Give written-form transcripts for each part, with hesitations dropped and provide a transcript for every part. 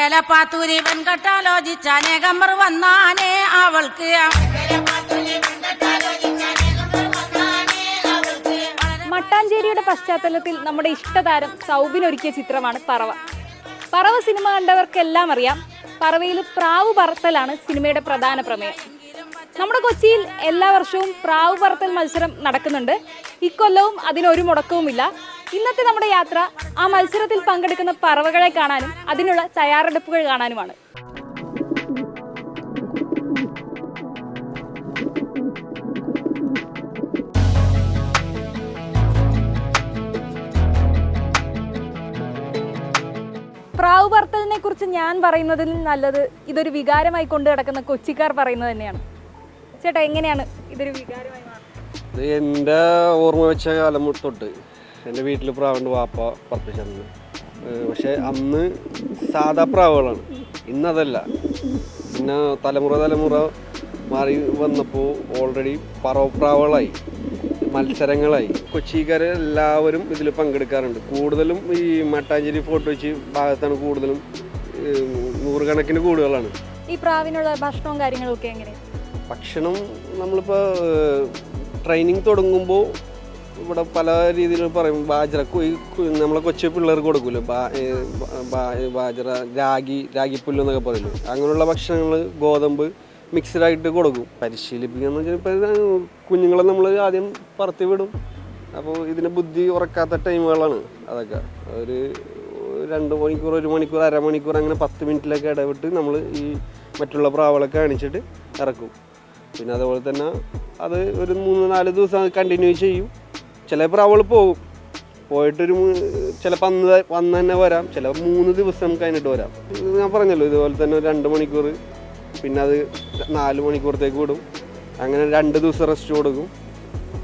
മംഗലപാത്തൂരി വെൺകട്ടാലോചിച്ച അനേകമ്മർ വന്നാനേ അവൾക്ക്. മട്ടാഞ്ചേരിയുടെ പശ്ചാത്തലത്തിൽ നമ്മുടെ ഇഷ്ടതാരം സൗബിൻ ഒരുക്കിയ ചിത്രമാണ് പറവ. പറവ സിനിമ കണ്ടവർക്കെല്ലാം അറിയാം, പറവയിൽ പ്രാവ് പറത്തലാണ് സിനിമയുടെ പ്രധാന പ്രമേയം. നമ്മുടെ കൊച്ചിയിൽ എല്ലാ വർഷവും പ്രാവ് പറത്തൽ മത്സരം നടക്കുന്നുണ്ട്. ഇക്കൊല്ലവും അതിനൊരു മുടക്കവുമില്ല. ഇന്നത്തെ നമ്മുടെ യാത്ര ആ മത്സരത്തിൽ പങ്കെടുക്കുന്ന പറവകളെ കാണാനും അതിനുള്ള തയ്യാറെടുപ്പുകൾ കാണാനുമാണ്. പ്രാവ് പറത്തലിനെ കുറിച്ച് ഞാൻ പറയുന്നതിൽ നല്ലത് ഇതൊരു വികാരമായി കൊണ്ട് കിടക്കുന്ന കൊച്ചിക്കാർ പറയുന്നത് തന്നെയാണ്. ചേട്ടാ, എങ്ങനെയാണ് ഇതൊരു വികാരമായി മാറുന്നത്? എൻ്റെ ഓർമ്മ വെച്ച കാലം തൊട്ട് എൻ്റെ വീട്ടിൽ പ്രാവുണ്ട്, വാപ്പ പറപ്പിച്ചിരുന്നു. പക്ഷേ അന്ന് സാധാ പ്രാവുകളാണ്, ഇന്നതല്ല. പിന്നെ തലമുറ മാറി വന്നപ്പോൾ ഓൾറെഡി പറവപ്രാവുകളായി, മത്സരങ്ങളായി. കൊച്ചിക്കാർ എല്ലാവരും ഇതിൽ പങ്കെടുക്കാറുണ്ട്. കൂടുതലും ഈ മട്ടാഞ്ചേരി ഫോർട്ട് കൊച്ചി ഭാഗത്താണ് കൂടുതലും, നൂറുകണക്കിന് കൂടുകളാണ്. ഈ പ്രാവിനുള്ള ഭക്ഷണവും കാര്യങ്ങളും ഒക്കെ എങ്ങനെയാണ്? ഭക്ഷണം നമ്മളിപ്പോൾ ട്രെയിനിങ് തുടങ്ങുമ്പോൾ ഇവിടെ പല രീതിയിൽ പറയും. ബാജറ നമ്മളെ കൊച്ചു പിള്ളേർക്ക് കൊടുക്കുമല്ലോ, ബാജറ, രാഗിപ്പുല്ല് എന്നൊക്കെ പറയില്ലേ, അങ്ങനെയുള്ള ഭക്ഷണങ്ങൾ ഗോതമ്പ് മിക്സഡായിട്ട് കൊടുക്കും. പരിശീലിപ്പിക്കുക വെച്ചാൽ ഇപ്പോൾ കുഞ്ഞുങ്ങളെ നമ്മൾ ആദ്യം പറത്തി വിടും. അപ്പോൾ ഇതിന് ബുദ്ധി ഉറക്കാത്ത ടൈമുകളാണ് അതൊക്കെ. ഒരു 2 മണിക്കൂർ, 1 മണിക്കൂർ, അരമണിക്കൂർ, അങ്ങനെ 10 മിനിറ്റിലൊക്കെ ഇടവിട്ട് നമ്മൾ ഈ മറ്റുള്ള പ്രാവുകളൊക്കെ കാണിച്ചിട്ട് ഇറക്കും. പിന്നെ അതുപോലെ തന്നെ അത് ഒരു 3-4 ദിവസം കണ്ടിന്യൂ ചെയ്യും. ചില പ്രാവുകൾ പോകും, പോയിട്ടൊരു ചിലപ്പോൾ വന്ന് തന്നെ വരാം, ചിലപ്പോൾ 3 ദിവസം കഴിഞ്ഞിട്ട് വരാം. ഞാൻ പറഞ്ഞല്ലോ, ഇതുപോലെ തന്നെ 2 മണിക്കൂർ, പിന്നെ അത് 4 മണിക്കൂറത്തേക്ക് വിടും. അങ്ങനെ 2 ദിവസം റെസ്റ്റ് കൊടുക്കും.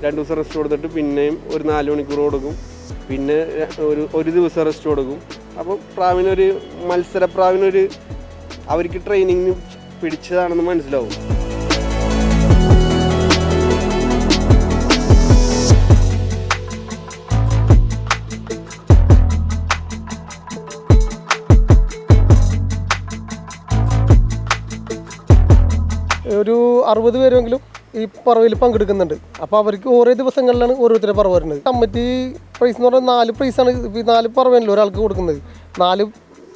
2 ദിവസം റെസ്റ്റ് കൊടുത്തിട്ട് പിന്നെയും ഒരു 4 മണിക്കൂർ കൊടുക്കും. പിന്നെ ഒരു ദിവസം റെസ്റ്റ് കൊടുക്കും. അപ്പോൾ പ്രാവിനൊരു മത്സരപ്രാവിനൊരു അവർക്ക് ട്രെയിനിങ് പിടിച്ചതാണെന്ന് മനസ്സിലാവും. ഒരു 60 പേരെങ്കിലും ഈ പറവയിൽ പങ്കെടുക്കുന്നുണ്ട്. അപ്പോൾ അവർക്ക് ഓരോ ദിവസങ്ങളിലാണ് ഓരോരുത്തരെ പറവ വരുന്നത്. കമ്മിറ്റി പ്രൈസ് എന്ന് പറഞ്ഞാൽ 4 പ്രൈസാണ്. ഈ 4 പറവയല്ലോ ഒരാൾക്ക് കൊടുക്കുന്നത്. 4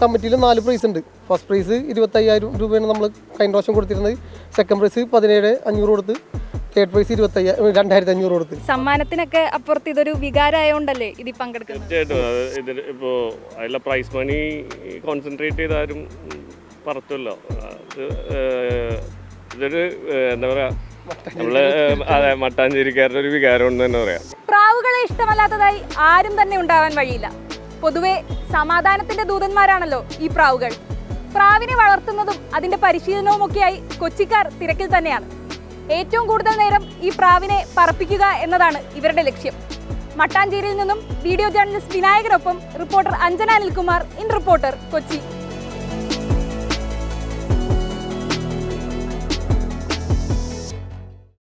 കമ്മിറ്റിയിൽ 4 പ്രൈസ് ഉണ്ട്. ഫസ്റ്റ് പ്രൈസ് 25,000 രൂപയാണ് നമ്മൾ കഴിഞ്ഞ പ്രാവശ്യം കൊടുത്തിരുന്നത്. സെക്കൻഡ് പ്രൈസ് 17,500 കൊടുത്ത്, തേർഡ് പ്രൈസ് 2,500 കൊടുത്ത്. സമ്മാനത്തിനൊക്കെ അപ്പുറത്ത് ഇതൊരു വികാരമായോണ്ടല്ലേ ഇതിൽ പങ്കെടുക്കുന്നത്? തീർച്ചയായിട്ടും. ഇതിൽ ഇപ്പോൾ അതിലെ പ്രൈസ് മണി കോൺസെൻട്രേറ്റ് ചെയ്താലും പറത്തുമല്ലോ. ഇതൊരു എന്താ പറയുക, നമ്മള് മട്ടാഞ്ചേരിക്കാരുടെ ഒരു വികാരം എന്ന് തന്നെ പറയാം. പ്രാവുകളെ ഇഷ്ടമല്ലാത്തതായി ആരും തന്നെ ഉണ്ടാവാൻ വഴിയില്ല. പൊതുവെ സമാധാനത്തിന്റെ ദൂതന്മാരാണല്ലോ ഈ പ്രാവുകൾ. പ്രാവിനെ വളർത്തുന്നതും അതിന്റെ പരിശീലനവും ഒക്കെയായി കൊച്ചിക്കാർ തിരക്കിൽ തന്നെയാണ്. ഏറ്റവും കൂടുതൽ നേരം ഈ പ്രാവിനെ പറപ്പിക്കുക എന്നതാണ് ഇവരുടെ ലക്ഷ്യം. മട്ടാഞ്ചേരിയിൽ നിന്നും വീഡിയോ ജേർണലിസ്റ്റ് വിനായകനൊപ്പം reporter Anjana Anilkumar, in reporter, Kochi.